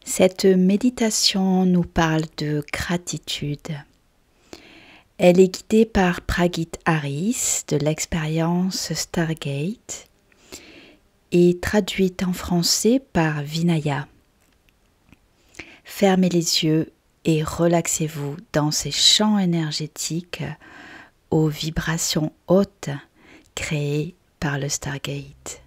Cette méditation nous parle de gratitude. Elle est guidée par Pragit Harris de l'expérience Stargate et traduite en français par Vinaya. Fermez les yeux et relaxez-vous dans ces champs énergétiques aux vibrations hautes créées par le Stargate.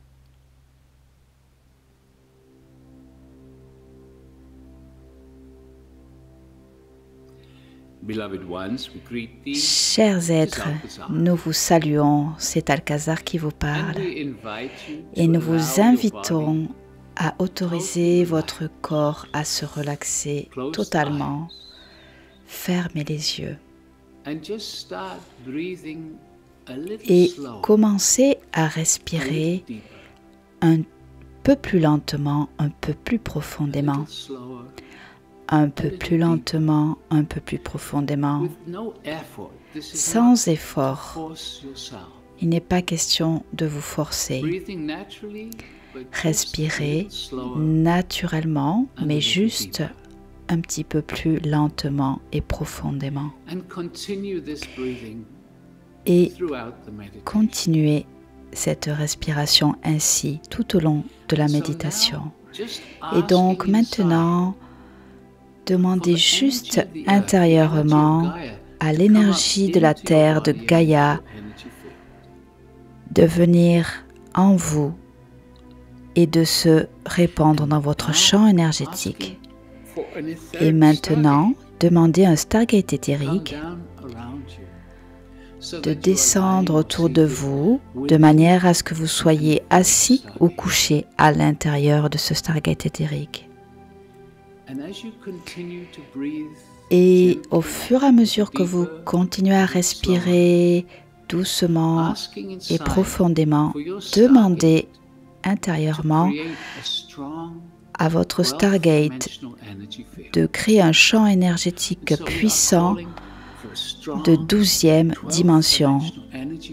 Chers êtres, nous vous saluons, c'est Alcazar qui vous parle et nous vous invitons à autoriser votre corps à se relaxer totalement. Fermez les yeux et commencez à respirer un peu plus lentement, un peu plus profondément. Un peu plus lentement, un peu plus profondément, sans effort. Il n'est pas question de vous forcer. Respirez naturellement, mais juste un petit peu plus lentement et profondément. Et continuez cette respiration ainsi tout au long de la méditation. Et donc maintenant, demandez juste intérieurement à l'énergie de la Terre, de Gaïa, de venir en vous et de se répandre dans votre champ énergétique. Et maintenant, demandez à un Stargate éthérique de descendre autour de vous de manière à ce que vous soyez assis ou couché à l'intérieur de ce Stargate éthérique. Et au fur et à mesure que vous continuez à respirer doucement et profondément, demandez intérieurement à votre Stargate de créer un champ énergétique puissant de 12e dimension.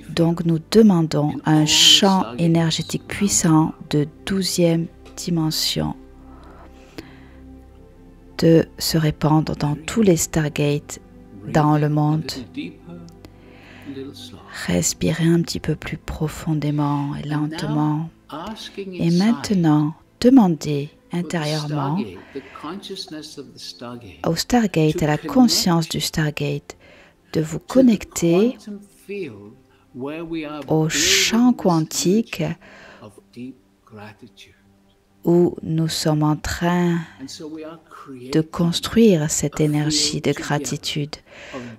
Donc nous demandons un champ énergétique puissant de 12e dimension de se répandre dans tous les Stargates dans le monde. Respirez un petit peu plus profondément et lentement. Et maintenant, demandez intérieurement au Stargate, à la conscience du Stargate, de vous connecter au champ quantique où nous sommes en train de construire cette énergie de gratitude.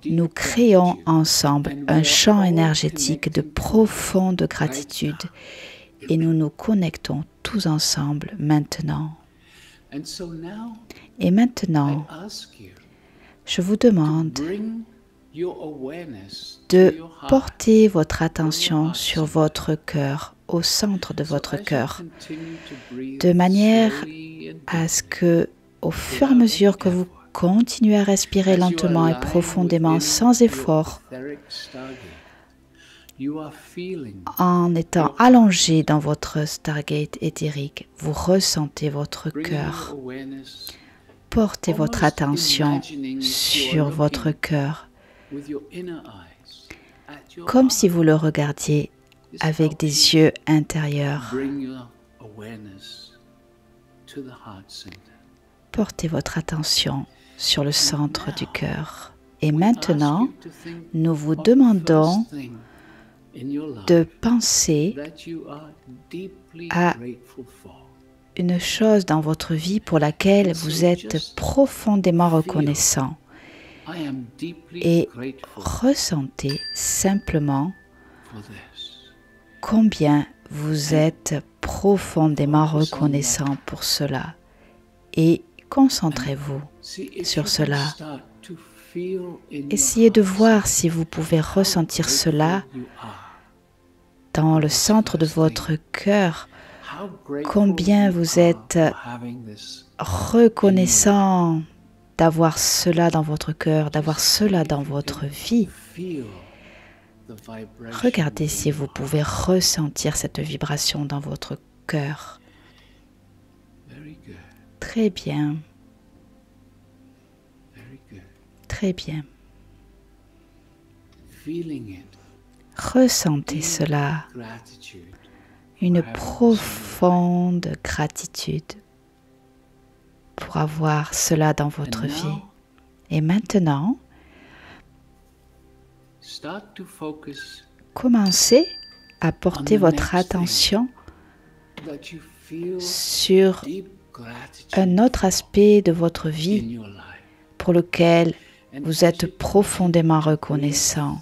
Nous créons ensemble un champ énergétique de profonde gratitude et nous nous connectons tous ensemble maintenant. Et maintenant, je vous demande de porter votre attention sur votre cœur, au centre de votre cœur, de manière à ce que, au fur et à mesure que vous continuez à respirer lentement et profondément, sans effort, en étant allongé dans votre Stargate éthérique, vous ressentez votre cœur. Portez votre attention sur votre cœur, comme si vous le regardiez avec des yeux intérieurs. Portez votre attention sur le centre du cœur. Et maintenant, nous vous demandons de penser à une chose dans votre vie pour laquelle vous êtes profondément reconnaissant. Et ressentez simplement combien vous êtes profondément reconnaissant pour cela. Et concentrez-vous sur cela. Essayez de voir si vous pouvez ressentir cela dans le centre de votre cœur, combien vous êtes reconnaissant d'avoir cela dans votre cœur, d'avoir cela dans votre vie. Regardez si vous pouvez ressentir cette vibration dans votre cœur. Très bien. Très bien. Ressentez cela, une profonde gratitude pour avoir cela dans votre vie. Et maintenant, commencez à porter votre attention sur un autre aspect de votre vie pour lequel vous êtes profondément reconnaissant.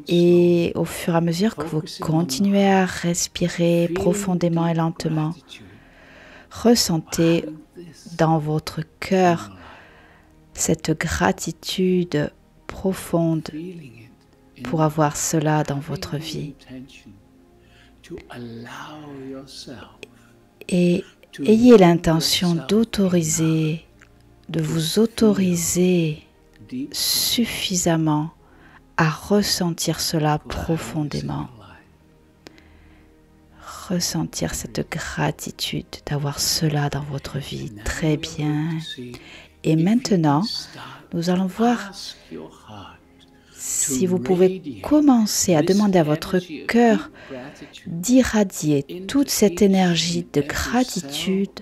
Et au fur et à mesure que vous continuez à respirer profondément et lentement, ressentez dans votre cœur cette gratitude profonde pour avoir cela dans votre vie. Et ayez l'intention de vous autoriser suffisamment à ressentir cela profondément. Ressentir cette gratitude d'avoir cela dans votre vie. Très bien. Et maintenant, nous allons voir si vous pouvez commencer à demander à votre cœur d'irradier toute cette énergie de gratitude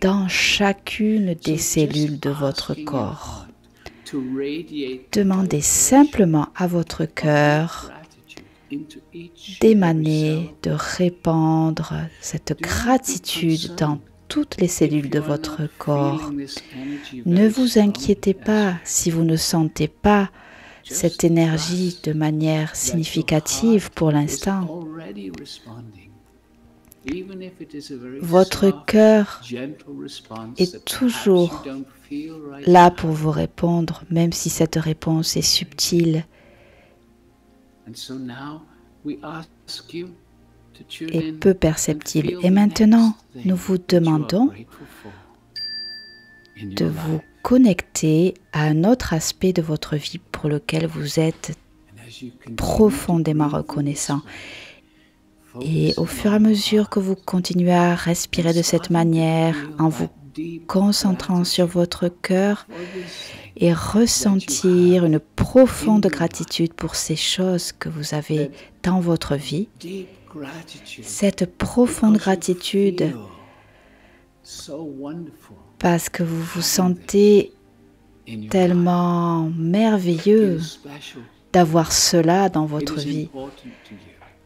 dans chacune des cellules de votre corps. Demandez simplement à votre cœur d'émaner, de répandre cette gratitude dans toutes les cellules de votre corps. Ne vous inquiétez pas si vous ne sentez pas cette énergie de manière significative pour l'instant. Votre cœur est toujours là pour vous répondre, même si cette réponse est subtile et peu perceptible. Et maintenant, nous vous demandons de vous connecter à un autre aspect de votre vie pour lequel vous êtes profondément reconnaissant. Et au fur et à mesure que vous continuez à respirer de cette manière, en vous concentrant sur votre cœur et ressentir une profonde gratitude pour ces choses que vous avez dans votre vie, cette profonde gratitude parce que vous vous sentez tellement merveilleux d'avoir cela dans votre vie.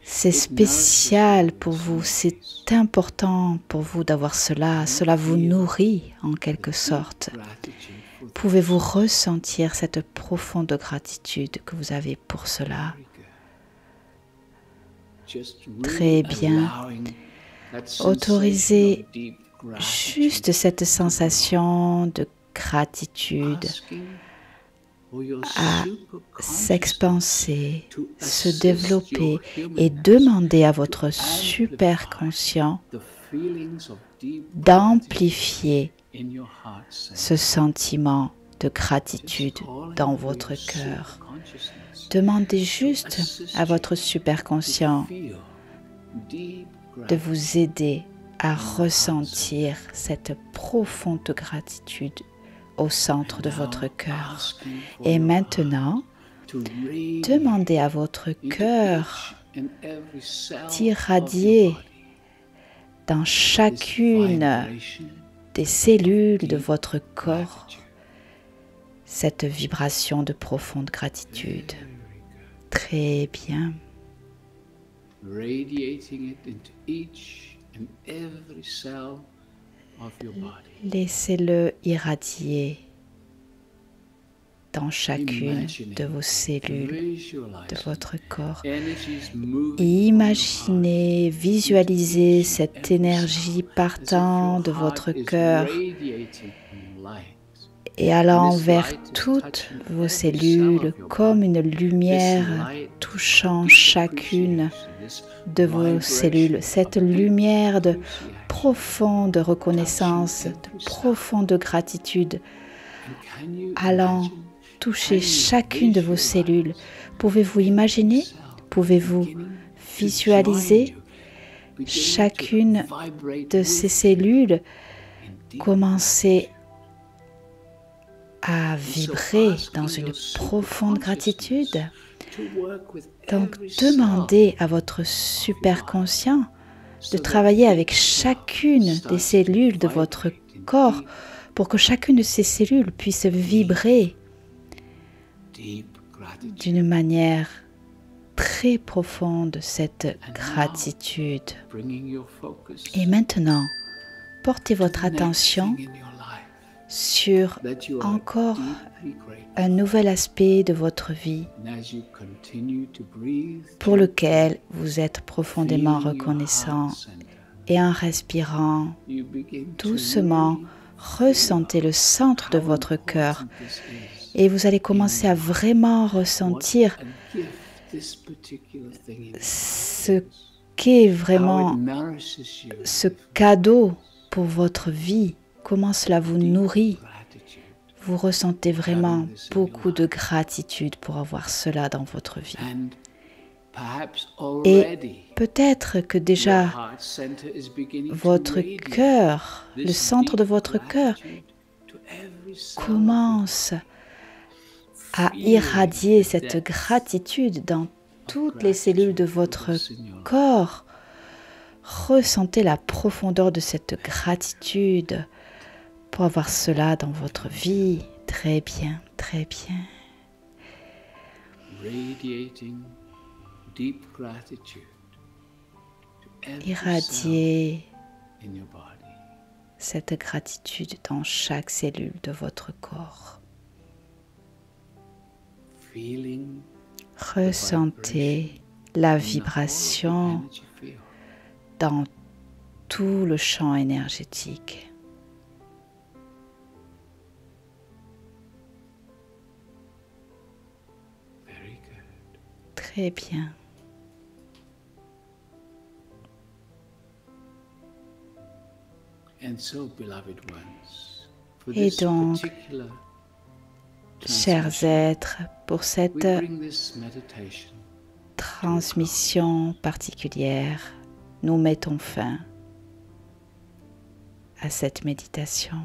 C'est spécial pour vous, c'est important pour vous d'avoir cela. Cela vous nourrit en quelque sorte. Pouvez-vous ressentir cette profonde gratitude que vous avez pour cela? Très bien. Autorisez juste cette sensation de gratitude à s'expanser, se développer et demander à votre superconscient d'amplifier ce sentiment de gratitude dans votre cœur. Demandez juste à votre superconscient de vous aider à ressentir cette profonde gratitude au centre de votre cœur. Et maintenant, demandez à votre cœur d'irradier dans chacune des cellules de votre corps cette vibration de profonde gratitude. Très bien. Laissez-le irradier dans chacune de vos cellules de votre corps. Et imaginez, visualisez cette énergie partant de votre cœur et allant vers toutes vos cellules comme une lumière touchant chacune de vos cellules. Cette lumière de profonde reconnaissance, de profonde gratitude allant toucher chacune de vos cellules. Pouvez-vous imaginer? Pouvez-vous visualiser chacune de ces cellules commencer à vibrer dans une profonde gratitude. Donc, demandez à votre superconscient de travailler avec chacune des cellules de votre corps pour que chacune de ces cellules puisse vibrer d'une manière très profonde cette gratitude. Et maintenant, portez votre attention sur encore un nouvel aspect de votre vie pour lequel vous êtes profondément reconnaissant. Et en respirant doucement, ressentez le centre de votre cœur et vous allez commencer à vraiment ressentir ce qu'est vraiment ce cadeau pour votre vie, comment cela vous nourrit. Vous ressentez vraiment beaucoup de gratitude pour avoir cela dans votre vie. Et peut-être que déjà votre cœur, le centre de votre cœur, commence à irradier cette gratitude dans toutes les cellules de votre corps. Ressentez la profondeur de cette gratitude pour avoir cela dans votre vie. Très bien, très bien. Irradiez cette gratitude dans chaque cellule de votre corps. Ressentez la vibration dans tout le champ énergétique. Très bien. Et donc, chers êtres, pour cette transmission particulière, nous mettons fin à cette méditation.